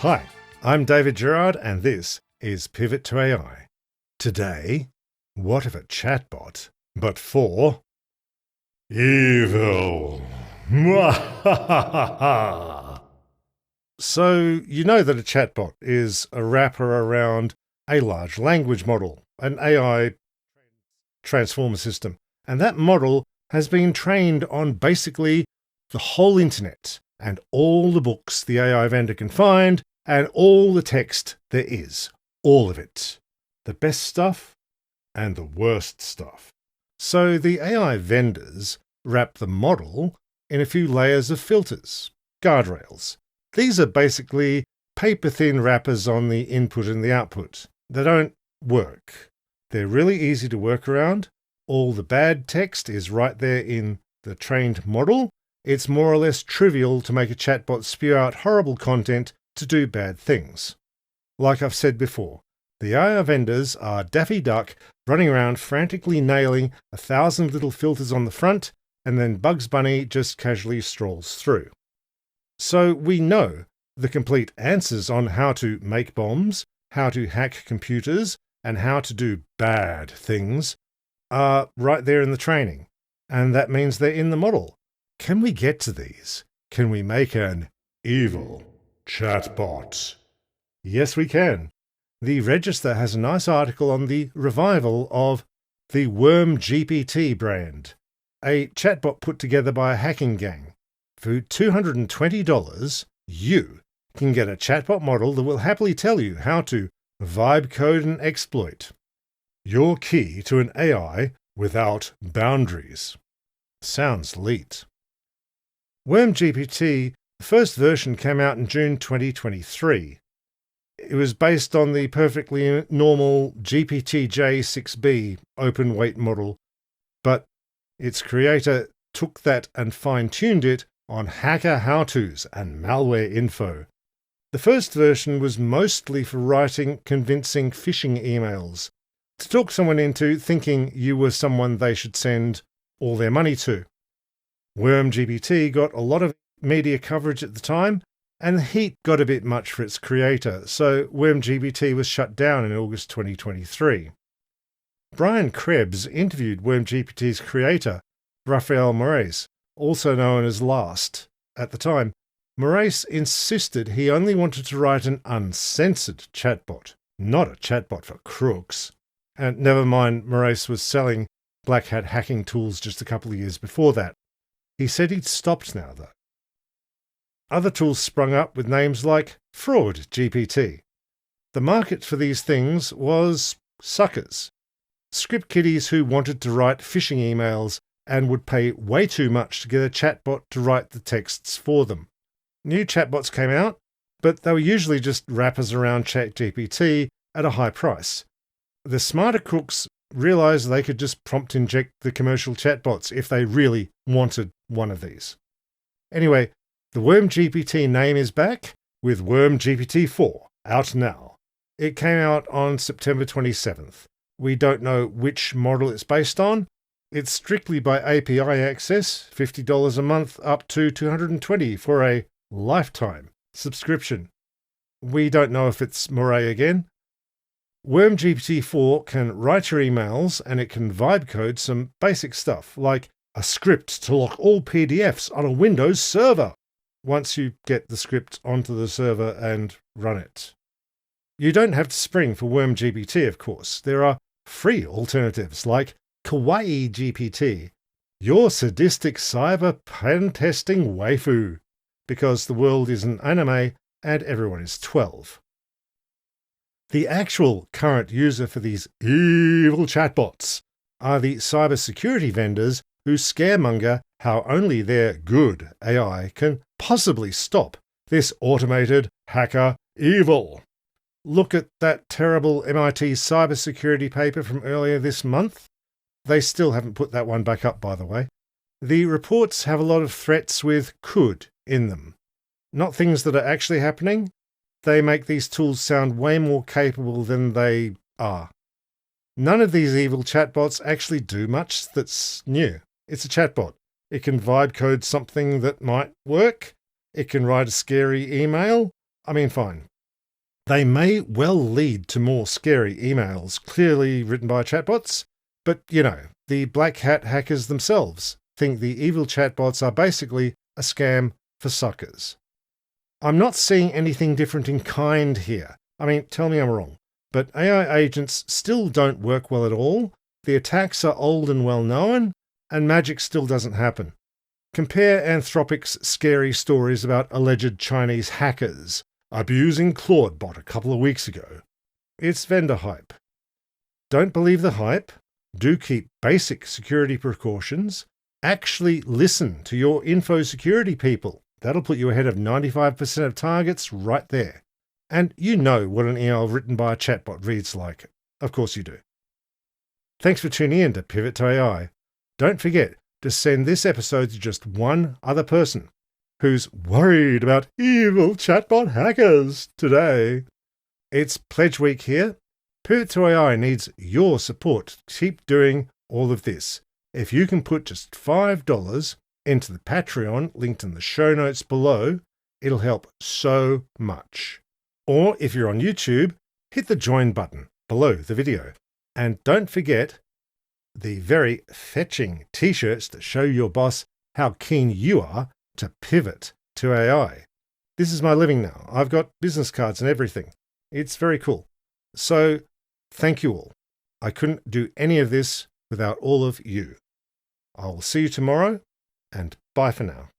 Hi, I'm dgerard and this is Pivot to AI. Today, what if a chatbot, but for evil? So, you know that a chatbot is a wrapper around a large language model, an AI transformer system, and that model has been trained on basically the whole internet and all the books the AI vendor can find and all the text there is. All of it. The best stuff and the worst stuff. So the AI vendors wrap the model in a few layers of filters, guardrails. These are basically paper-thin wrappers on the input and the output. They don't work. They're really easy to work around. All the bad text is right there in the trained model. It's more or less trivial to make a chatbot spew out horrible content to do bad things. Like I've said before, the AI vendors are Daffy Duck running around frantically nailing 1,000 little filters on the front, and then Bugs Bunny just casually strolls through. So we know the complete answers on how to make bombs, how to hack computers, and how to do bad things are right there in the training. And that means they're in the model. Can we get to these? Can we make an evil chatbot? Yes, we can. The Register has a nice article on the revival of the WormGPT brand, a chatbot put together by a hacking gang. For $220, you can get a chatbot model that will happily tell you how to vibe code an exploit. Your key to an AI without boundaries. Sounds elite. WormGPT, the first version came out in June 2023. It was based on the perfectly normal GPT-J6b open weight model, but its creator took that and fine-tuned it on hacker how-tos and malware info. The first version was mostly for writing convincing phishing emails, to talk someone into thinking you were someone they should send all their money to. WormGPT got a lot of media coverage at the time, and the heat got a bit much for its creator, so WormGPT was shut down in August 2023. Brian Krebs interviewed WormGPT's creator, Rafael Moraes, also known as Last. At the time, Moraes insisted he only wanted to write an uncensored chatbot, not a chatbot for crooks. And never mind, Moraes was selling black hat hacking tools just a couple of years before that. He said he'd stopped now, though. Other tools sprung up with names like FraudGPT. The market for these things was suckers. Script kiddies who wanted to write phishing emails and would pay way too much to get a chatbot to write the texts for them. New chatbots came out, but they were usually just wrappers around ChatGPT at a high price. The smarter crooks realized they could just prompt inject the commercial chatbots if they really wanted one of these. Anyway, the WormGPT name is back with WormGPT 4 out now. It came out on September 27th. We don't know which model it's based on. It's strictly by API access, $50 a month up to $220 for a lifetime subscription. We don't know if it's Moray again. WormGPT 4 can write your emails and it can vibe code some basic stuff like a script to lock all PDFs on a Windows server once you get the script onto the server and run it. You don't have to spring for WormGPT, of course. There are free alternatives like Kawaii GPT, your sadistic cyber pen testing waifu, because the world is an anime and everyone is 12. The actual current user for these evil chatbots are the cybersecurity vendors who scaremonger how only their good AI can possibly stop this automated hacker evil. Look at that terrible MIT cybersecurity paper from earlier this month. They still haven't put that one back up, by the way. The reports have a lot of threats with could in them. Not things that are actually happening. They make these tools sound way more capable than they are. None of these evil chatbots actually do much that's new. It's a chatbot. It can vibe code something that might work. It can write a scary email. I mean, fine. They may well lead to more scary emails, clearly written by chatbots, but the black hat hackers themselves think the evil chatbots are basically a scam for suckers. I'm not seeing anything different in kind here. I mean, tell me I'm wrong, but AI agents still don't work well at all, the attacks are old and well known, and magic still doesn't happen. Compare Anthropic's scary stories about alleged Chinese hackers abusing Claudebot a couple of weeks ago. It's vendor hype. Don't believe the hype. Do keep basic security precautions. Actually listen to your info security people. That'll put you ahead of 95% of targets right there. And you know what an email written by a chatbot reads like. Of course you do. Thanks for tuning in to Pivot to AI. Don't forget to send this episode to just one other person who's worried about evil chatbot hackers today. It's Pledge Week here. Pivot to AI needs your support to keep doing all of this. If you can put just $5 into the Patreon linked in the show notes below, it'll help so much. Or if you're on YouTube, hit the join button below the video. And don't forget the very fetching t-shirts that show your boss how keen you are to pivot to AI. This is my living now. I've got business cards and everything. It's very cool. So thank you all. I couldn't do any of this without all of you. I'll see you tomorrow, and bye for now.